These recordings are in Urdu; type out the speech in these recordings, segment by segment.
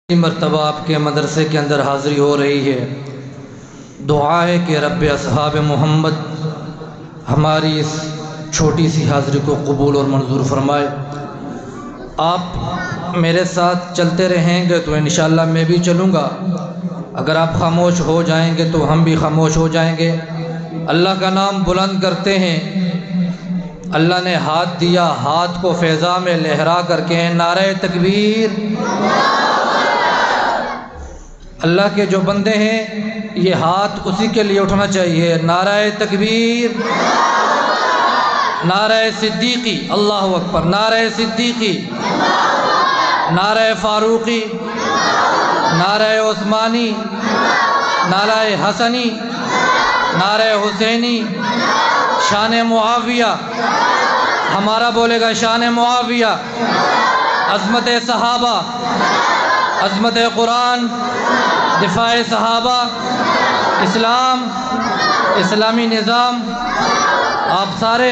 مرتبہ آپ کے مدرسے کے اندر حاضری ہو رہی ہے۔ دعا ہے کہ رب اصحاب محمد ہماری اس چھوٹی سی حاضری کو قبول اور منظور فرمائے۔ آپ میرے ساتھ چلتے رہیں گے تو انشاءاللہ میں بھی چلوں گا، اگر آپ خاموش ہو جائیں گے تو ہم بھی خاموش ہو جائیں گے۔ اللہ کا نام بلند کرتے ہیں۔ اللہ نے ہاتھ دیا، ہاتھ کو فضا میں لہرا کر کے نعرہ تکبیر۔ اللہ کے جو بندے ہیں یہ ہاتھ اسی کے لیے اٹھنا چاہیے۔ نعرہ تکبیر، نعرہ صدیقی، اللہ اکبر، نعرہ صدیقی، نعرہ فاروقی، نعرہ عثمانی، نعرہ حسنی، نعرہ حسینی، شان معاویہ، ہمارا بولے گا شان معاویہ، عظمت صحابہ، عظمت قرآن، دفاع صحابہ، اسلام، اسلامی نظام۔ آپ سارے،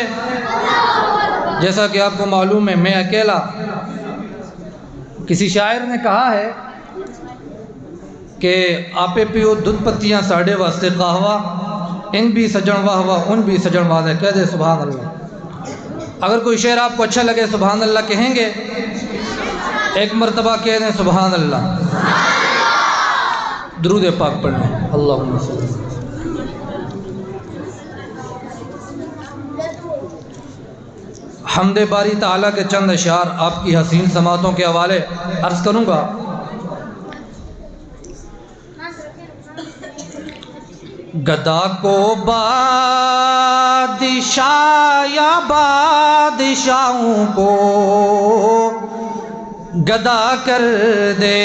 جیسا کہ آپ کو معلوم ہے، میں اکیلا، کسی شاعر نے کہا ہے کہ آپے پیو دودھ پتیاں ساڑے واسطے قہوہ، ان بھی سجن واہ واہ ان بھی سجن واہ، کہہ دے سبحان اللہ۔ اگر کوئی شعر آپ کو اچھا لگے سبحان اللہ کہیں گے، ایک مرتبہ کہہ دیں سبحان اللہ، درود پاک پڑھ لیں، اللہم صلی اللہ۔ حمد باری تعالیٰ کے چند اشعار آپ کی حسین سماعتوں کے حوالے عرض کروں گا۔ گدا کو بادشاہ یا بادشاہوں کو گدا کر دے،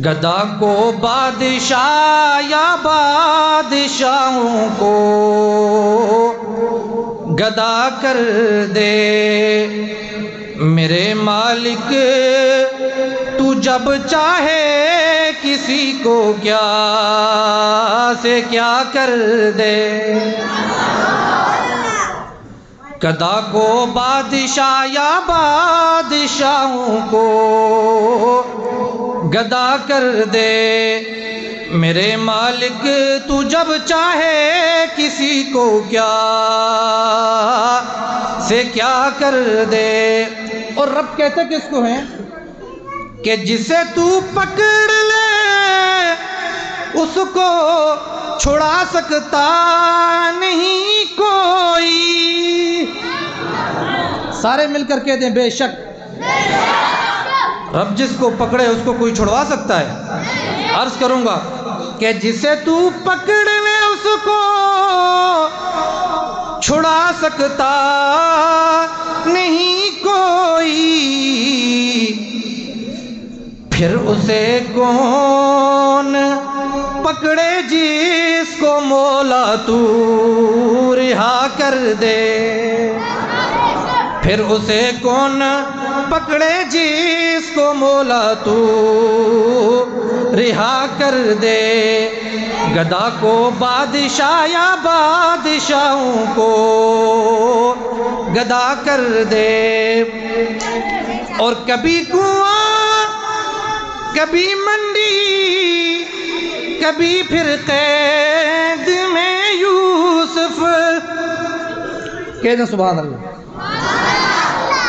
گدا کو بادشاہ یا بادشاہوں کو گدا کر دے، میرے مالک تو جب چاہے کسی کو کیا سے کیا کر دے۔ گدا کو بادشاہ یا بادشاہوں کو گدا کر دے، میرے مالک تو جب چاہے کسی کو کیا سے کیا کر دے۔ اور رب کہتے کس کو ہیں کہ جسے تو پکڑ لے اس کو چھڑا سکتا نہیں کوئی۔ سارے مل کر کہہ دیں بے شک۔ رب جس کو پکڑے اس کو کوئی چھڑوا سکتا ہے؟ عرض کروں گا کہ جسے تو پکڑ لے اس کو چھڑا سکتا نہیں کوئی، پھر اسے کون پکڑے جس کو مولا تو رہا کر دے، پھر اسے کون پکڑے جس کو مولا تو رہا کر دے۔ گدا کو بادشاہ یا بادشاہوں کو گدا کر دے، اور کبھی کنواں کبھی منڈی کبھی پھر قید میں یوسف، کہہ دیں سبحان اللہ۔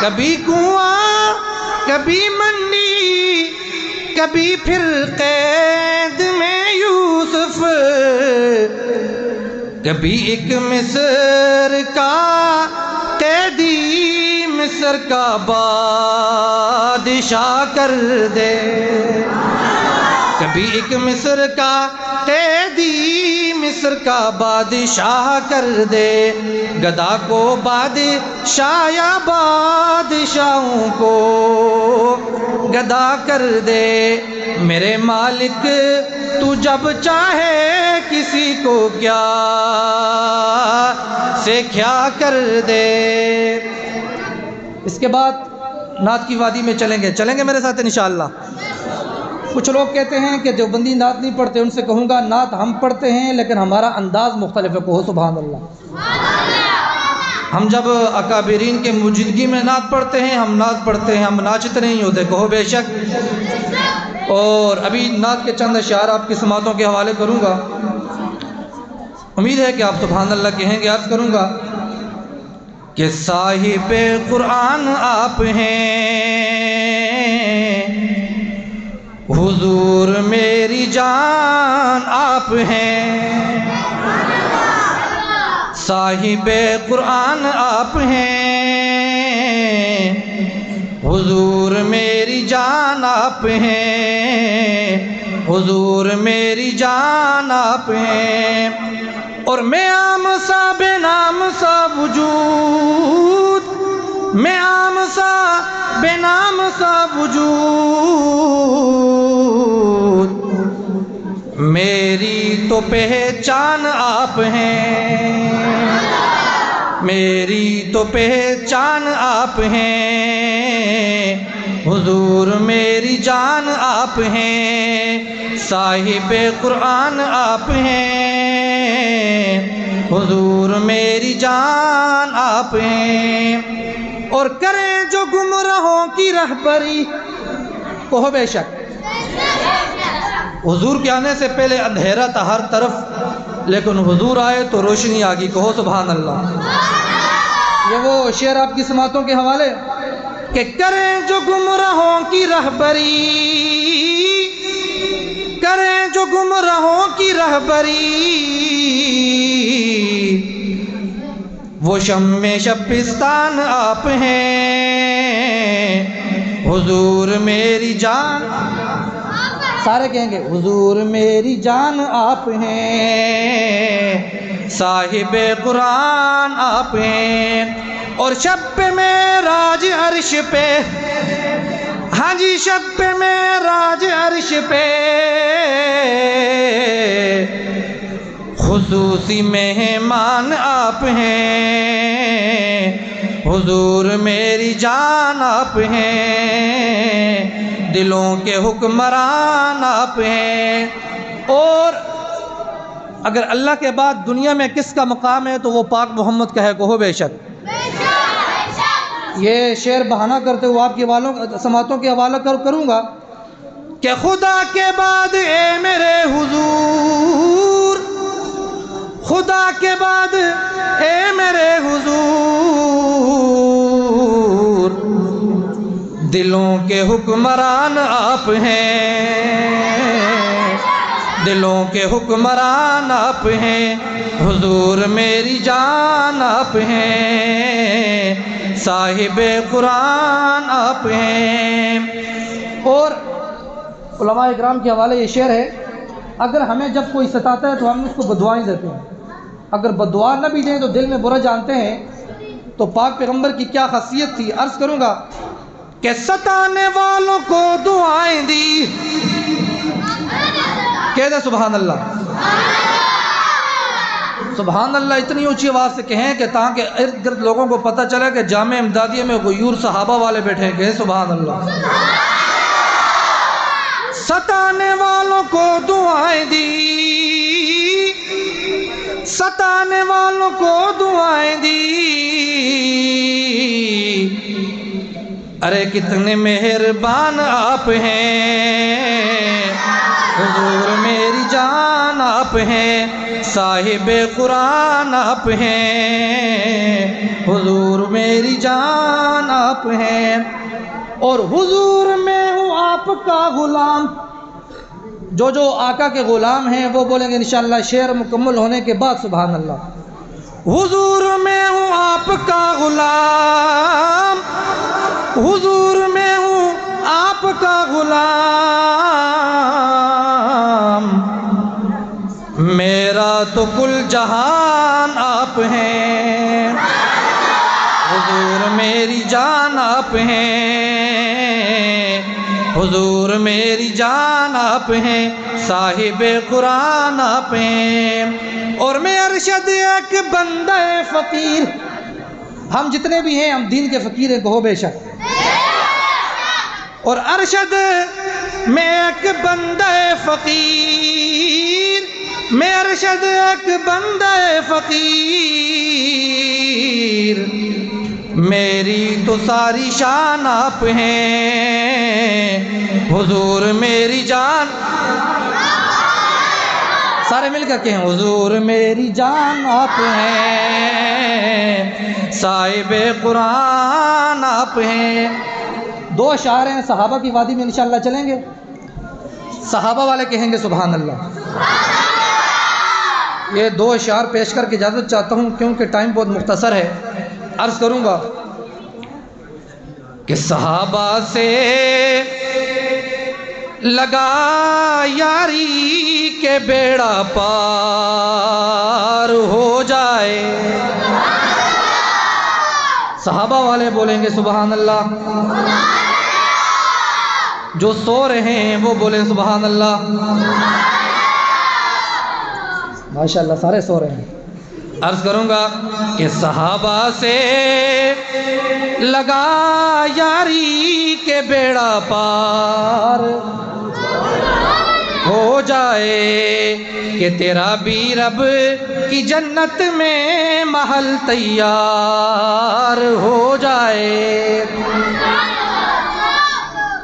کبھی کنواں کبھی منڈی کبھی پھر قید میں یوسف، کبھی ایک مصر کا قیدی مصر کا بادشاہ کر دے، کبھی ایک مصر کا قیدی مصر کا بادشاہ کر دے۔ گدا کو بادشاہ یا بادشاہوں کو گدا کر دے، میرے مالک تو جب چاہے کسی کو کیا سے کیا کر دے۔ اس کے بعد نعت کی وادی میں چلیں گے میرے ساتھ انشاءاللہ۔ کچھ لوگ کہتے ہیں کہ دیوبندی نعت نہیں پڑھتے، ان سے کہوں گا نعت ہم پڑھتے ہیں لیکن ہمارا انداز مختلف ہے، کہو سبحان اللہ۔ ہم جب اکابرین کے موجودگی میں نعت پڑھتے ہیں، ہم نعت پڑھتے ہیں، ہم ناچتے نہیں ہوتے، کہو بے شک۔ اور ابھی نعت کے چند اشعار آپ کی سماعتوں کے حوالے کروں گا، امید ہے کہ آپ سبحان اللہ کہیں گے۔ عرض کروں گا کہ صاحب قرآن آپ ہیں، حضور میری جان آپ ہیں، صاحب قرآن آپ ہیں، حضور میری جان آپ ہیں، حضور میری جان آپ ہیں۔ اور میں عام سا بے نام سا وجود، میں عام سا بے نام سا وجود، میری تو پہچان آپ ہیں، میری تو پہچان آپ ہیں، حضور میری جان آپ ہیں، صاحب قرآن آپ ہیں، حضور میری جان آپ ہیں۔ اور کریں جو گمراہوں کی رہبری، کہو بے شک۔ حضور کے آنے سے پہلے اندھیرا تھا ہر طرف، لیکن حضور آئے تو روشنی آ گئی، کہو سبحان اللہ۔ یہ وہ شعر آپ کی سماعتوں کے حوالے کہ کریں جو گمراہوں کی رہبری، کریں جو گمراہوں کی رہبری، وہ شمع شبستان آپ ہیں، حضور میری جان، سارے کہیں گے حضور میری جان آپ ہیں، صاحب قرآن آپ ہیں۔ اور شب پہ معراج عرش پہ، ہاں جی شب پہ معراج عرش پہ، خصوصی مہمان آپ ہیں، حضور میری جان آپ ہیں، دلوں کے حکمران آپ ہیں۔ اور اگر اللہ کے بعد دنیا میں کس کا مقام ہے تو وہ پاک محمد کا ہے، کہو بے شک۔ یہ شعر بہانہ کرتے ہوئے آپ کی سماعتوں کے حوالہ کروں گا کہ خدا کے بعد اے میرے حضور، خدا کے بعد اے میرے حضور، دلوں کے حکمران آپ ہیں، دلوں کے حکمران آپ ہیں، حضور میری جان آپ ہیں، صاحب قرآن آپ ہیں۔ اور علماء اکرام کے حوالے یہ شعر ہے، اگر ہمیں جب کوئی ستاتا ہے تو ہم اس کو بددعائیں دیتے ہیں، اگر بددعا نہ بھی دیں تو دل میں برا جانتے ہیں، تو پاک پیغمبر کی کیا خاصیت تھی۔ عرض کروں گا کہ ستانے والوں کو دعائیں دی، کہہ دے سبحان اللہ، سبحان اللہ اتنی اونچی آواز سے کہیں کہ تاکہ ارد گرد لوگوں کو پتہ چلے کہ جامع امدادیہ میں غیور صحابہ والے بیٹھے ہیں، کہیں سبحان اللہ۔ ستانے والوں کو دعائیں دی، ستانے والوں کو دعائیں دی، ارے کتنے مہربان آپ ہیں، حضور میری جان آپ ہیں، صاحب قرآن آپ ہیں، حضور میری جان آپ ہیں۔ اور حضور میں ہوں آپ کا غلام، جو آقا کے غلام ہیں وہ بولیں گے انشاءاللہ شعر مکمل ہونے کے بعد سبحان اللہ۔ حضور میں ہوں آپ کا غلام، حضور میں ہوں آپ کا غلام، میرا تو کل جہان آپ ہیں، حضور میری جان آپ ہیں، حضور میری جان آپ ہیں، صاحب قرآن آپ ہیں۔ اور میں ارشد ایک بندہ فقیر، ہم جتنے بھی ہیں ہم دین کے فقیر ہیں، کہو بے شک۔ اور ارشد میں ایک بندہ فقیر، میں ارشد ایک بندہ فقیر، پیر میری تو ساری شان آپ ہیں، حضور میری جان، سارے مل کر کہیں حضور میری جان آپ ہیں، صاحب قرآن آپ ہیں۔ دو اشعار ہیں صحابہ کی وادی میں، انشاءاللہ چلیں گے، صحابہ والے کہیں گے سبحان اللہ۔ یہ دو اشعار پیش کر کے اجازت چاہتا ہوں کیونکہ ٹائم بہت مختصر ہے، عرض کروں گا کہ صحابہ سے لگا یاری کے بیڑا پار ہو جائے۔ صحابہ والے بولیں گے سبحان اللہ، جو سو رہے ہیں وہ بولیں سبحان اللہ۔ ماشاءاللہ سارے سو رہے ہیں۔ عرض کروں گا کہ صحابہ سے لگا یاری کے بیڑا پار ہو جائے، کہ تیرا بھی رب کی جنت میں محل تیار ہو جائے۔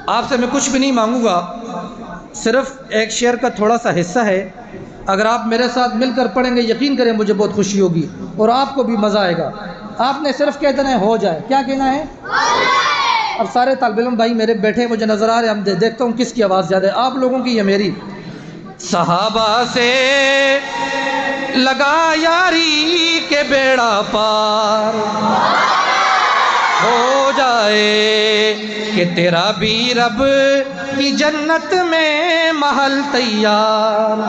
آپ سے میں کچھ بھی نہیں مانگوں گا، صرف ایک شعر کا تھوڑا سا حصہ ہے، اگر آپ میرے ساتھ مل کر پڑھیں گے یقین کریں مجھے بہت خوشی ہوگی اور آپ کو بھی مزہ آئے گا۔ آپ نے صرف کہہ دینا ہے ہو جائے، کیا کہنا ہے؟ اب سارے طالب علم بھائی میرے بیٹھے مجھے نظر آ رہے ہیں، ہم دیکھتا ہوں کس کی آواز زیادہ ہے، آپ لوگوں کی یا میری؟ صحابہ سے لگا یاری کے بیڑا پار ہو جائے، کہ تیرا بھی رب کی جنت میں محل تیار،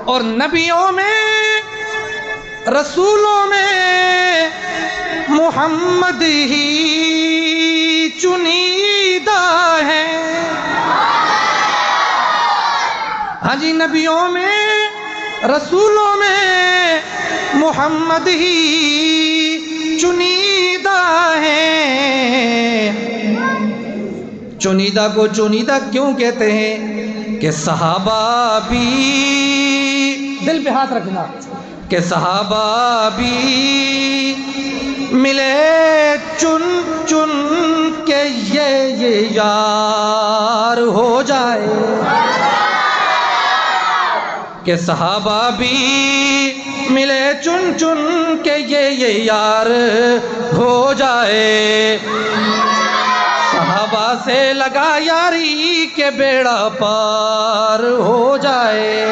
اور نبیوں میں رسولوں میں محمد ہی چنیدہ ہے۔ ہاں جی، نبیوں میں رسولوں میں محمد ہی چنیدہ ہے۔ چنیدہ کو چنیدہ کیوں کہتے ہیں؟ کہ صحابہ بھی، دل پہ ہاتھ رکھنا، کہ صحابہ بھی ملے چن چن کے یہ یار ہو جائے، کہ صحابہ بھی ملے چن چن کے یہ یار ہو جائے، صحابہ سے لگا یاری کے بیڑا پار ہو جائے۔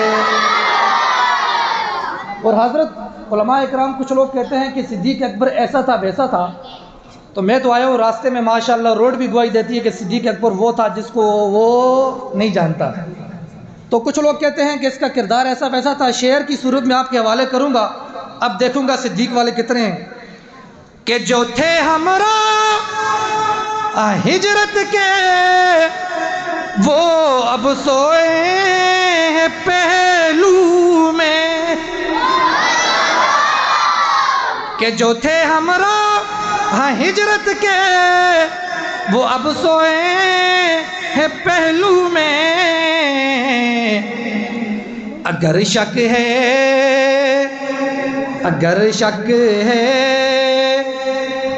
اور حضرت علماء اکرام کچھ لوگ کہتے ہیں کہ صدیق اکبر ایسا تھا ویسا تھا، تو میں تو آیا ہوں راستے میں ماشاءاللہ روڈ بھی گواہی دیتی ہے کہ صدیق اکبر وہ تھا جس کو وہ نہیں جانتا، تو کچھ لوگ کہتے ہیں کہ اس کا کردار ایسا ویسا تھا۔ شعر کی صورت میں آپ کے حوالے کروں گا، اب دیکھوں گا صدیق والے کتنے ہیں۔ کہ جو تھے ہمراہ ہجرت کے وہ اب سوئے ہیں پہلو میں، کہ جو تھے ہمراہ ہجرت کے وہ اب سوئے ہیں پہلو میں، اگر شک ہے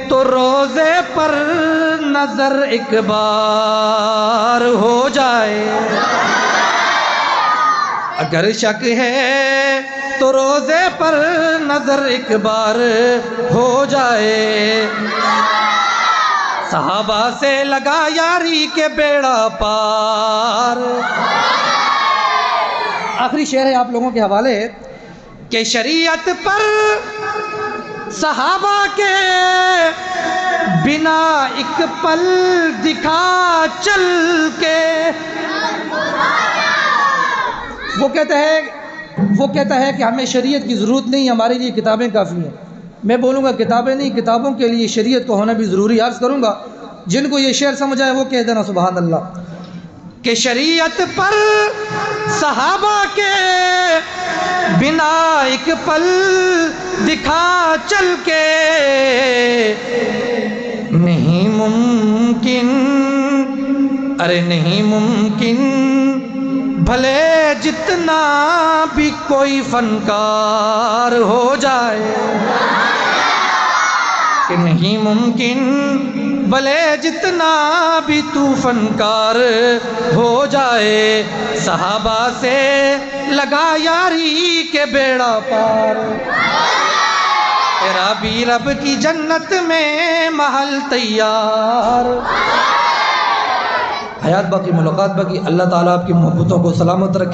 تو روزے پر نظر ایک بار ہو جائے، اگر شک ہے تو روزے پر نظر ایک بار ہو جائے، صحابہ سے لگا یاری کے بیڑا پار۔ آخری شعر ہے آپ لوگوں کے حوالے، کہ شریعت پر صحابہ کے بنا ایک پل دکھا چل کے، وہ کہتا ہے کہ ہمیں شریعت کی ضرورت نہیں، ہمارے لیے کتابیں کافی ہیں۔ میں بولوں گا کتابیں نہیں، کتابوں کے لیے شریعت کو ہونا بھی ضروری۔ عرض کروں گا جن کو یہ شعر سمجھ آئے وہ کہہ دینا سبحان اللہ۔ کہ شریعت پر صحابہ کے بنا ایک پل دکھا چل کے، نہیں ممکن بھلے جتنا بھی کوئی فنکار ہو جائے، کہ نہیں ممکن بھلے جتنا بھی تو فنکار ہو جائے، صحابہ سے لگا یاری کے بیڑا پار، تیرا بھی رب کی جنت میں محل تیار۔ حیات باقی، ملاقات باقی۔ اللہ تعالیٰ آپ کی محبتوں کو سلامت رکھے۔